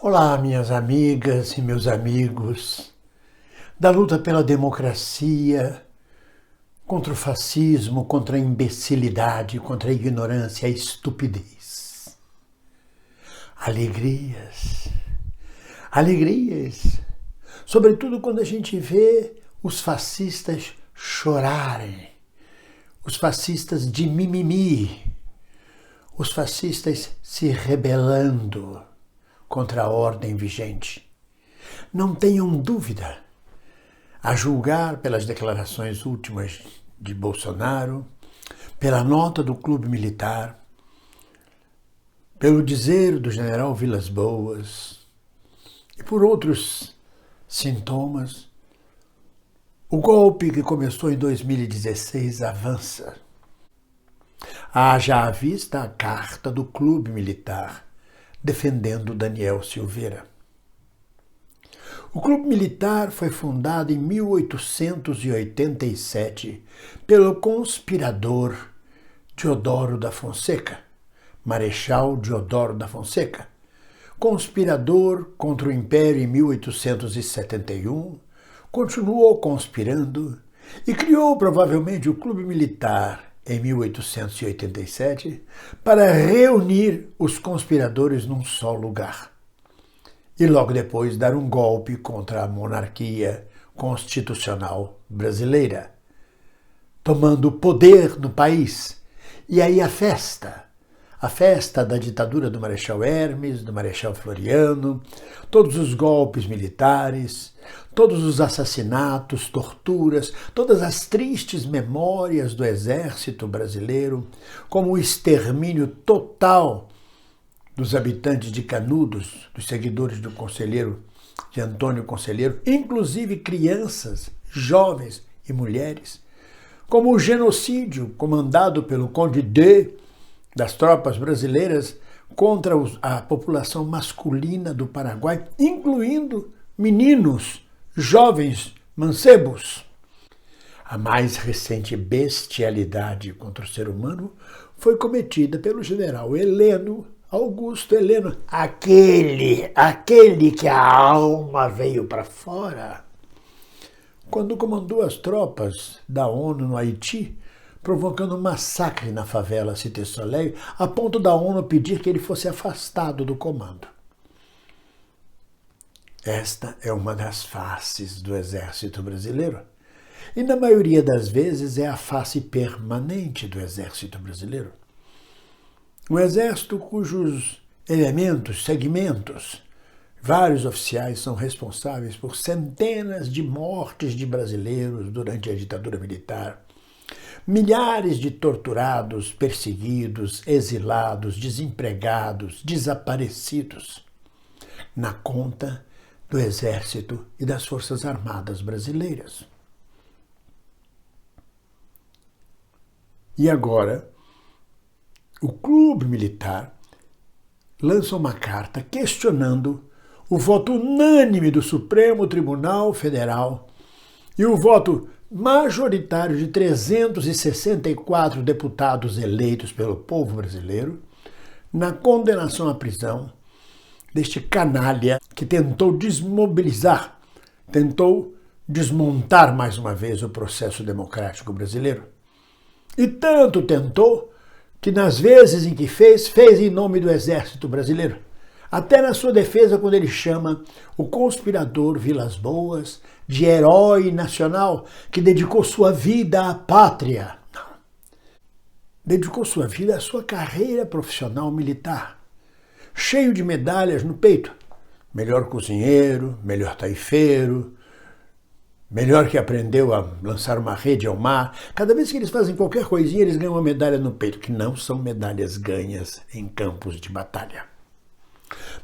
Olá, minhas amigas e meus amigos, da luta pela democracia, contra o fascismo, contra a imbecilidade, contra a ignorância, a estupidez. Alegrias, alegrias, sobretudo quando a gente vê os fascistas chorarem, os fascistas de mimimi, os fascistas se rebelando contra a ordem vigente. Não tenham dúvida, a julgar pelas declarações últimas de Bolsonaro, pela nota do Clube Militar, pelo dizer do general Vilas Boas e por outros sintomas, o golpe que começou em 2016 avança. Haja à vista a carta do Clube Militar defendendo Daniel Silveira. O Clube Militar foi fundado em 1887 pelo conspirador Deodoro da Fonseca, Marechal Deodoro da Fonseca, conspirador contra o Império em 1871, continuou conspirando e criou provavelmente o Clube Militar em 1887, para reunir os conspiradores num só lugar. E logo depois dar um golpe contra a monarquia constitucional brasileira, tomando o poder no país. E aí a festa da ditadura do Marechal Hermes, do Marechal Floriano, todos os golpes militares, todos os assassinatos, torturas, todas as tristes memórias do exército brasileiro, como o extermínio total dos habitantes de Canudos, dos seguidores do conselheiro, de Antônio Conselheiro, inclusive crianças, jovens e mulheres, como o genocídio comandado pelo Conde D, das tropas brasileiras contra a população masculina do Paraguai, incluindo meninos, jovens, mancebos. A mais recente bestialidade contra o ser humano foi cometida pelo general Heleno, Augusto Heleno, aquele que a alma veio para fora, quando comandou as tropas da ONU no Haiti, provocando um massacre na favela Cité Soleil, a ponto da ONU pedir que ele fosse afastado do comando. Esta é uma das faces do exército brasileiro. E na maioria das vezes é a face permanente do exército brasileiro. Um exército cujos elementos, segmentos, vários oficiais são responsáveis por centenas de mortes de brasileiros durante a ditadura militar, milhares de torturados, perseguidos, exilados, desempregados, desaparecidos, na conta do Exército e das Forças Armadas brasileiras. E agora, o Clube Militar lança uma carta questionando o voto unânime do Supremo Tribunal Federal e o voto majoritário de 364 deputados eleitos pelo povo brasileiro na condenação à prisão deste canalha que tentou desmobilizar, tentou desmontar mais uma vez o processo democrático brasileiro. E tanto tentou que nas vezes em que fez em nome do Exército Brasileiro. Até na sua defesa, quando ele chama o conspirador Vilas Boas de herói nacional que dedicou sua vida à pátria. Não. Dedicou sua vida à sua carreira profissional militar, cheio de medalhas no peito. Melhor cozinheiro, melhor taifeiro, melhor que aprendeu a lançar uma rede ao mar. Cada vez que eles fazem qualquer coisinha, eles ganham uma medalha no peito, que não são medalhas ganhas em campos de batalha.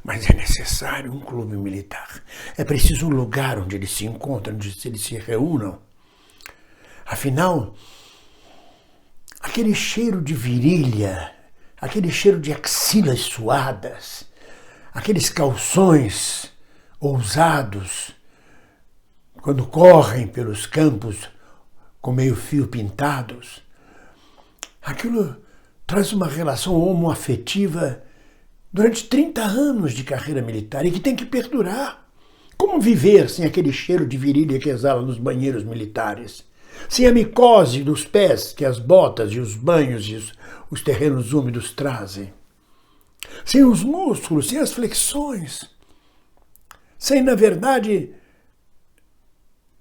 Mas é necessário um clube militar. É preciso um lugar onde eles se encontram, onde eles se reúnam. Afinal, aquele cheiro de virilha, aquele cheiro de axilas suadas, aqueles calções ousados, quando correm pelos campos com meio-fio pintados, aquilo traz uma relação homoafetiva durante 30 anos de carreira militar e que tem que perdurar. Como viver sem aquele cheiro de virilha que exala nos banheiros militares? Sem a micose dos pés que as botas e os banhos e os terrenos úmidos trazem? Sem os músculos, sem as flexões? Sem, na verdade,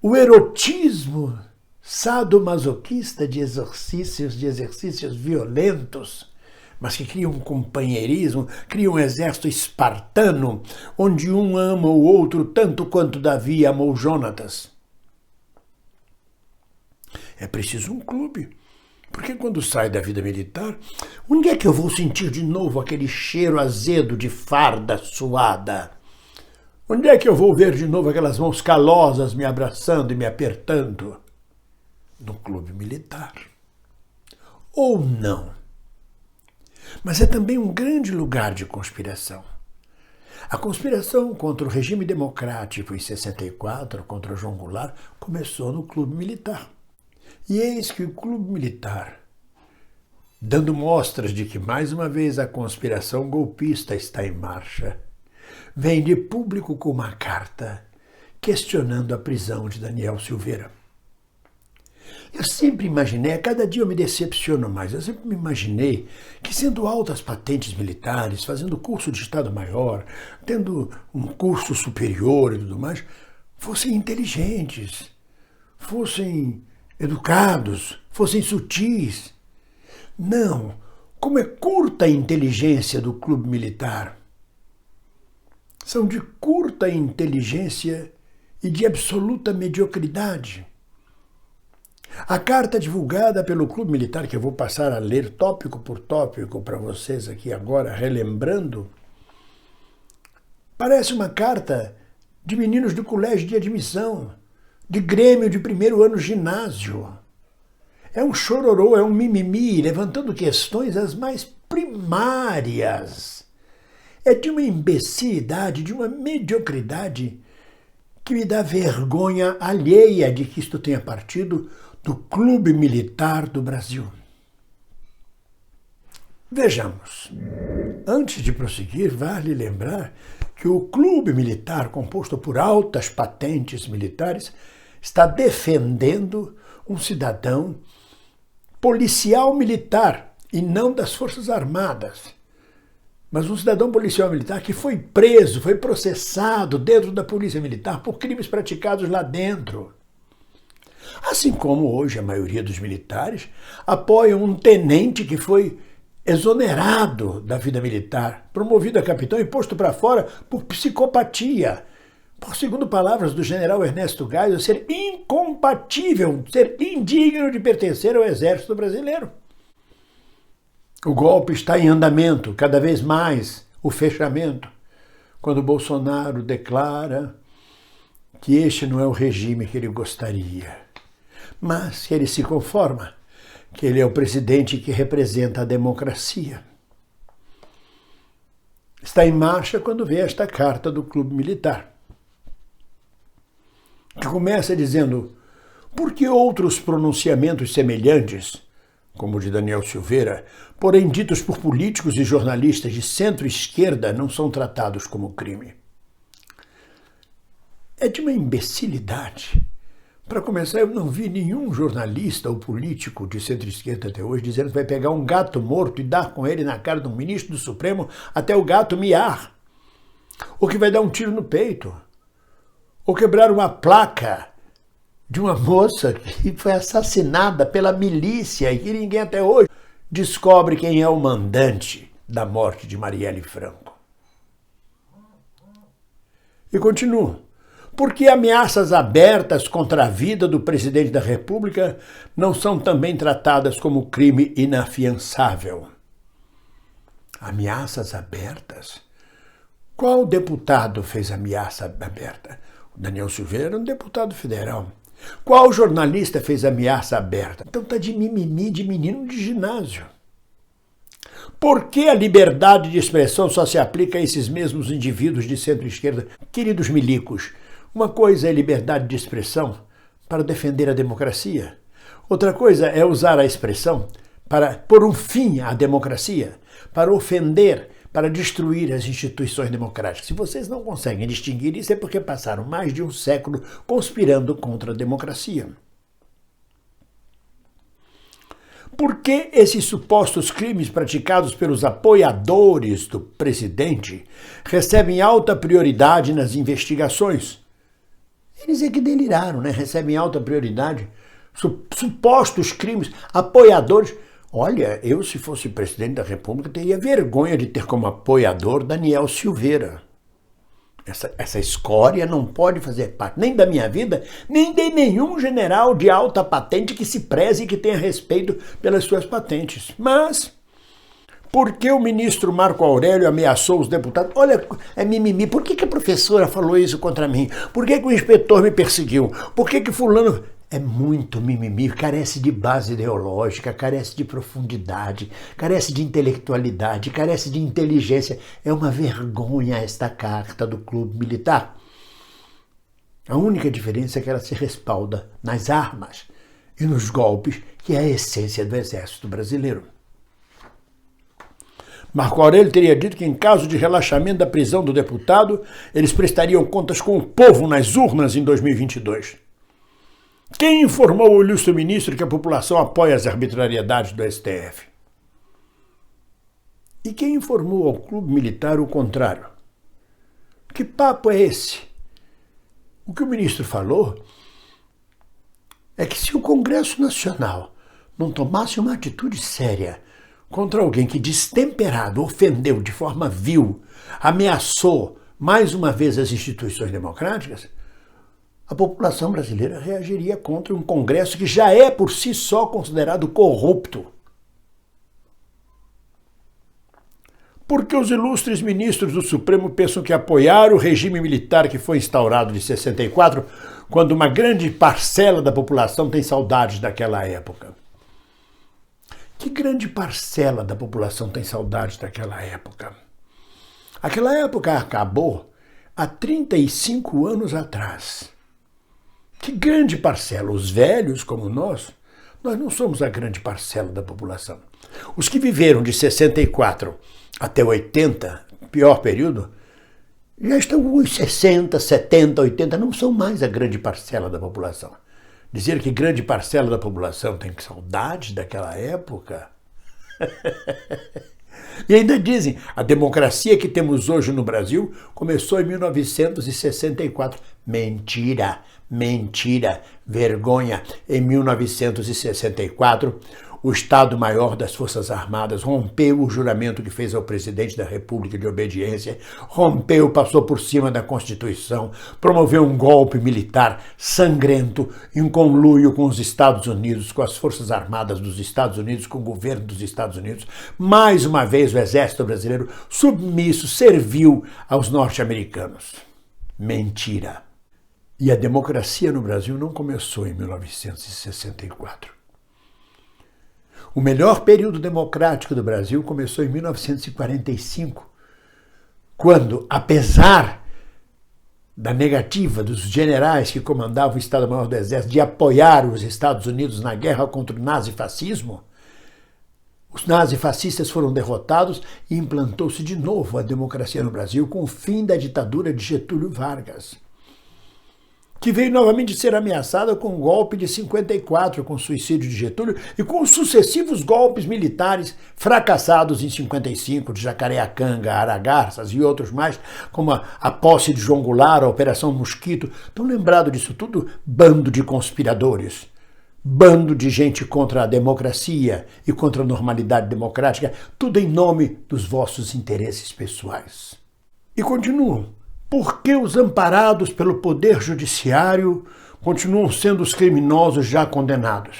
o erotismo sadomasoquista de exercícios violentos, mas que criam um companheirismo, criam um exército espartano, onde um ama o outro tanto quanto Davi amou Jonatas. É preciso um clube, porque quando sai da vida militar, onde é que eu vou sentir de novo aquele cheiro azedo de farda suada? Onde é que eu vou ver de novo aquelas mãos calosas me abraçando e me apertando? No clube militar. Ou não. Mas é também um grande lugar de conspiração. A conspiração contra o regime democrático em 64, contra João Goulart, começou no clube militar. E eis que o clube militar, dando mostras de que mais uma vez a conspiração golpista está em marcha, vem de público com uma carta questionando a prisão de Daniel Silveira. Eu sempre imaginei, a cada dia eu me decepciono mais, eu sempre me imaginei que sendo altas patentes militares, fazendo curso de Estado-Maior, tendo um curso superior e tudo mais, fossem inteligentes, fossem educados, fossem sutis. Não, como é curta a inteligência do clube militar. São de curta inteligência e de absoluta mediocridade. A carta divulgada pelo Clube Militar, que eu vou passar a ler tópico por tópico para vocês aqui agora, relembrando, parece uma carta de meninos do colégio de admissão, de grêmio de primeiro ano ginásio. É um chororô, é um mimimi, levantando questões as mais primárias. É de uma imbecilidade, de uma mediocridade que me dá vergonha alheia de que isto tenha partido do Clube Militar do Brasil. Vejamos. Antes de prosseguir, vale lembrar que o Clube Militar, composto por altas patentes militares, está defendendo um cidadão policial militar e não das Forças Armadas. Mas um cidadão policial militar que foi preso, foi processado dentro da Polícia Militar por crimes praticados lá dentro. Assim como hoje a maioria dos militares apoiam um tenente que foi exonerado da vida militar, promovido a capitão e posto para fora por psicopatia, por, segundo palavras do general Ernesto Geisel, ser incompatível, ser indigno de pertencer ao Exército Brasileiro. O golpe está em andamento, cada vez mais o fechamento, quando Bolsonaro declara que este não é o regime que ele gostaria, mas que ele se conforma, que ele é o presidente que representa a democracia. Está em marcha quando vê esta carta do Clube Militar, que começa dizendo: por que outros pronunciamentos semelhantes, como o de Daniel Silveira, porém ditos por políticos e jornalistas de centro-esquerda, não são tratados como crime? É de uma imbecilidade. Para começar, eu não vi nenhum jornalista ou político de centro-esquerda até hoje dizendo que vai pegar um gato morto e dar com ele na cara de um ministro do Supremo até o gato miar, ou que vai dar um tiro no peito, ou quebrar uma placa de uma moça que foi assassinada pela milícia e que ninguém até hoje descobre quem é o mandante da morte de Marielle Franco. E continuo. Por que ameaças abertas contra a vida do presidente da República não são também tratadas como crime inafiançável? Ameaças abertas? Qual deputado fez ameaça aberta? O Daniel Silveira era um deputado federal. Qual jornalista fez ameaça aberta? Então tá de mimimi de menino de ginásio. Por que a liberdade de expressão só se aplica a esses mesmos indivíduos de centro-esquerda? Queridos milicos, uma coisa é liberdade de expressão para defender a democracia. Outra coisa é usar a expressão para pôr um fim à democracia, para ofender, para destruir as instituições democráticas. Se vocês não conseguem distinguir isso, é porque passaram mais de um século conspirando contra a democracia. Por que esses supostos crimes praticados pelos apoiadores do presidente recebem alta prioridade nas investigações? Eles é que deliraram, né? Recebem alta prioridade. Supostos crimes, apoiadores. Olha, eu, se fosse presidente da República, teria vergonha de ter como apoiador Daniel Silveira. Essa escória não pode fazer parte nem da minha vida, nem de nenhum general de alta patente que se preze e que tenha respeito pelas suas patentes. Mas, por que o ministro Marco Aurélio ameaçou os deputados? Olha, é mimimi. Por que a professora falou isso contra mim? Por que o inspetor me perseguiu? Por que fulano... É muito mimimi, carece de base ideológica, carece de profundidade, carece de intelectualidade, carece de inteligência. É uma vergonha esta carta do Clube Militar. A única diferença é que ela se respalda nas armas e nos golpes, que é a essência do Exército Brasileiro. Marco Aurélio teria dito que, em caso de relaxamento da prisão do deputado, eles prestariam contas com o povo nas urnas em 2022. Quem informou o ilustre ministro que a população apoia as arbitrariedades do STF? E quem informou ao Clube Militar o contrário? Que papo é esse? O que o ministro falou é que se o Congresso Nacional não tomasse uma atitude séria contra alguém que, destemperado, ofendeu de forma vil, ameaçou mais uma vez as instituições democráticas, a população brasileira reagiria contra um Congresso que já é por si só considerado corrupto. Porque os ilustres ministros do Supremo pensam que apoiar o regime militar que foi instaurado de 64, quando uma grande parcela da população tem saudades daquela época? Que grande parcela da população tem saudades daquela época? Aquela época acabou há 35 anos atrás. Que grande parcela? Os velhos como nós não somos a grande parcela da população. Os que viveram de 64 até 80, pior período, já estão com uns 60, 70, 80, não são mais a grande parcela da população. Dizer que grande parcela da população tem saudade daquela época... E ainda dizem, a democracia que temos hoje no Brasil começou em 1964. Mentira, mentira, vergonha. Em 1964, o Estado-Maior das Forças Armadas rompeu o juramento que fez ao presidente da República de obediência, rompeu, passou por cima da Constituição, promoveu um golpe militar sangrento, em conluio com os Estados Unidos, com as Forças Armadas dos Estados Unidos, com o governo dos Estados Unidos. Mais uma vez o Exército Brasileiro, submisso, serviu aos norte-americanos. Mentira. E a democracia no Brasil não começou em 1964. O melhor período democrático do Brasil começou em 1945, quando, apesar da negativa dos generais que comandavam o Estado-Maior do Exército de apoiar os Estados Unidos na guerra contra o nazifascismo, os nazifascistas foram derrotados e implantou-se de novo a democracia no Brasil com o fim da ditadura de Getúlio Vargas, que veio novamente ser ameaçada com o golpe de 54, com o suicídio de Getúlio e com os sucessivos golpes militares fracassados em 55, de Jacareacanga, Aragarças e outros mais, como a posse de João Goulart, a Operação Mosquito. Estão lembrados disso tudo? Bando de conspiradores, bando de gente contra a democracia e contra a normalidade democrática, tudo em nome dos vossos interesses pessoais. E continuam. Por que os amparados pelo Poder Judiciário continuam sendo os criminosos já condenados?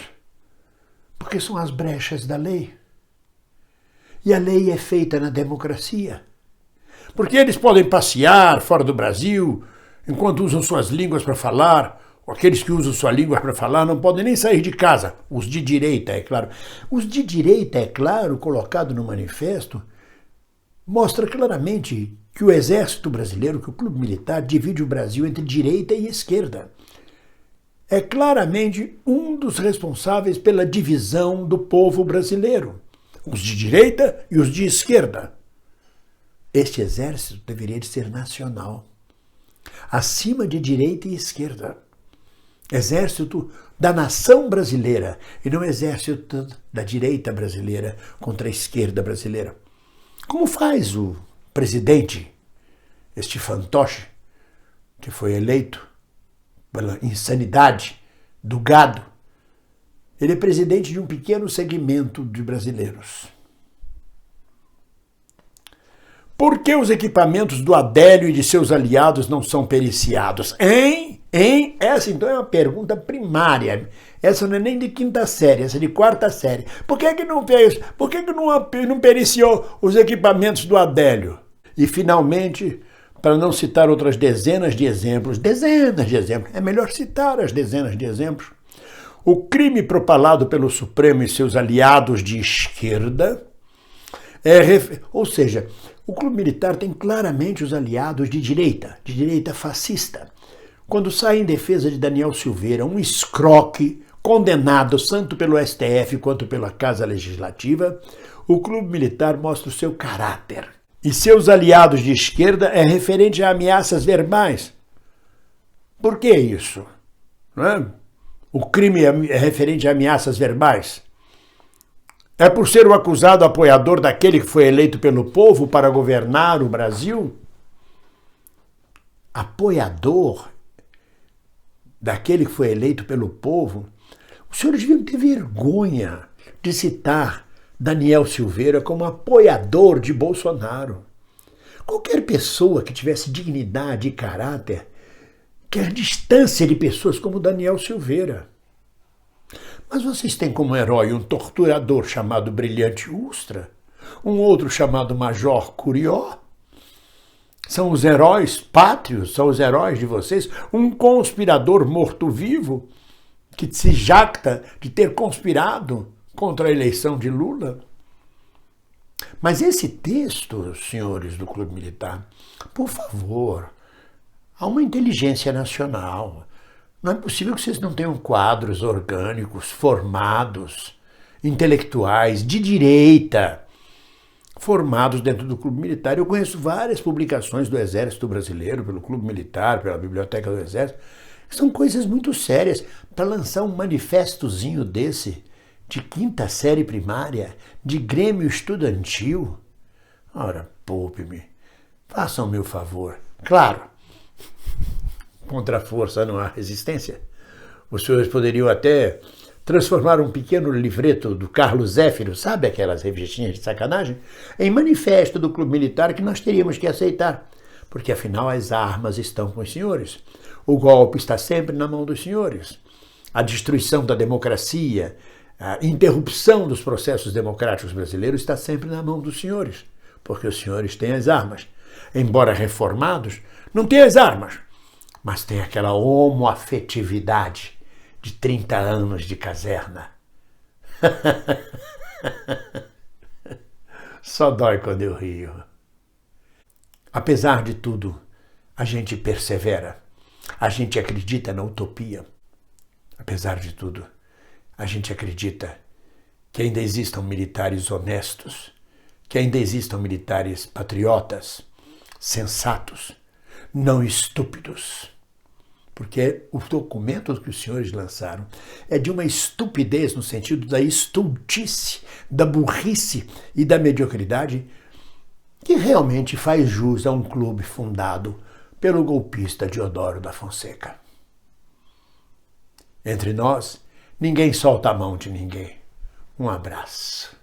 Porque são as brechas da lei. E a lei é feita na democracia. Porque eles podem passear fora do Brasil enquanto usam suas línguas para falar, ou aqueles que usam sua língua para falar não podem nem sair de casa. Os de direita, é claro. Os de direita, é claro, colocado no manifesto, mostra claramente que o Exército Brasileiro, que o Clube Militar, divide o Brasil entre direita e esquerda. É claramente um dos responsáveis pela divisão do povo brasileiro. Os de direita e os de esquerda. Este exército deveria de ser nacional, acima de direita e esquerda. Exército da nação brasileira e não exército da direita brasileira contra a esquerda brasileira. Como faz o presidente, este fantoche, que foi eleito pela insanidade do gado? Ele é presidente de um pequeno segmento de brasileiros. Por que os equipamentos do Adélio e de seus aliados não são periciados? Essa então é uma pergunta primária. Essa não é nem de quinta série, essa é de quarta série. Por que não fez? Por que não periciou os equipamentos do Adélio? E finalmente, para não citar outras dezenas de exemplos, é melhor citar as dezenas de exemplos. O crime propalado pelo Supremo e seus aliados de esquerda ou seja, o Clube Militar tem claramente os aliados de direita fascista. Quando sai em defesa de Daniel Silveira, um escroque condenado tanto pelo STF quanto pela Casa Legislativa, o Clube Militar mostra o seu caráter. E seus aliados de esquerda é referente a ameaças verbais. Por que isso? Não é? O crime é referente a ameaças verbais. É por ser o acusado apoiador daquele que foi eleito pelo povo para governar o Brasil? Apoiador daquele que foi eleito pelo povo? Os senhores deviam ter vergonha de citar Daniel Silveira como apoiador de Bolsonaro. Qualquer pessoa que tivesse dignidade e caráter quer distância de pessoas como Daniel Silveira. Mas vocês têm como herói um torturador chamado Brilhante Ustra, um outro chamado Major Curió. São os heróis pátrios, são os heróis de vocês. Um conspirador morto-vivo que se jacta de ter conspirado contra a eleição de Lula. Mas esse texto, senhores do Clube Militar, por favor, há uma inteligência nacional. Não é possível que vocês não tenham quadros orgânicos, formados, intelectuais, de direita, formados dentro do Clube Militar. Eu conheço várias publicações do Exército Brasileiro, pelo Clube Militar, pela Biblioteca do Exército, que são coisas muito sérias. Para lançar um manifestozinho desse, de quinta série primária, de Grêmio Estudantil, ora, poupe-me, façam o meu favor. Claro, contra a força não há resistência. Os senhores poderiam até transformar um pequeno livreto do Carlos Zéfiro, sabe aquelas revistinhas de sacanagem, em manifesto do Clube Militar que nós teríamos que aceitar, porque afinal as armas estão com os senhores. O golpe está sempre na mão dos senhores. A destruição da democracia, a interrupção dos processos democráticos brasileiros está sempre na mão dos senhores, porque os senhores têm as armas. Embora reformados, não têm as armas, mas tem aquela homoafetividade de 30 anos de caserna. Só dói quando eu rio. Apesar de tudo, a gente persevera. A gente acredita na utopia. Apesar de tudo, a gente acredita que ainda existam militares honestos, que ainda existam militares patriotas, sensatos, não estúpidos. Porque o documento que os senhores lançaram é de uma estupidez no sentido da estultice, da burrice e da mediocridade que realmente faz jus a um clube fundado pelo golpista Deodoro da Fonseca. Entre nós, ninguém solta a mão de ninguém. Um abraço.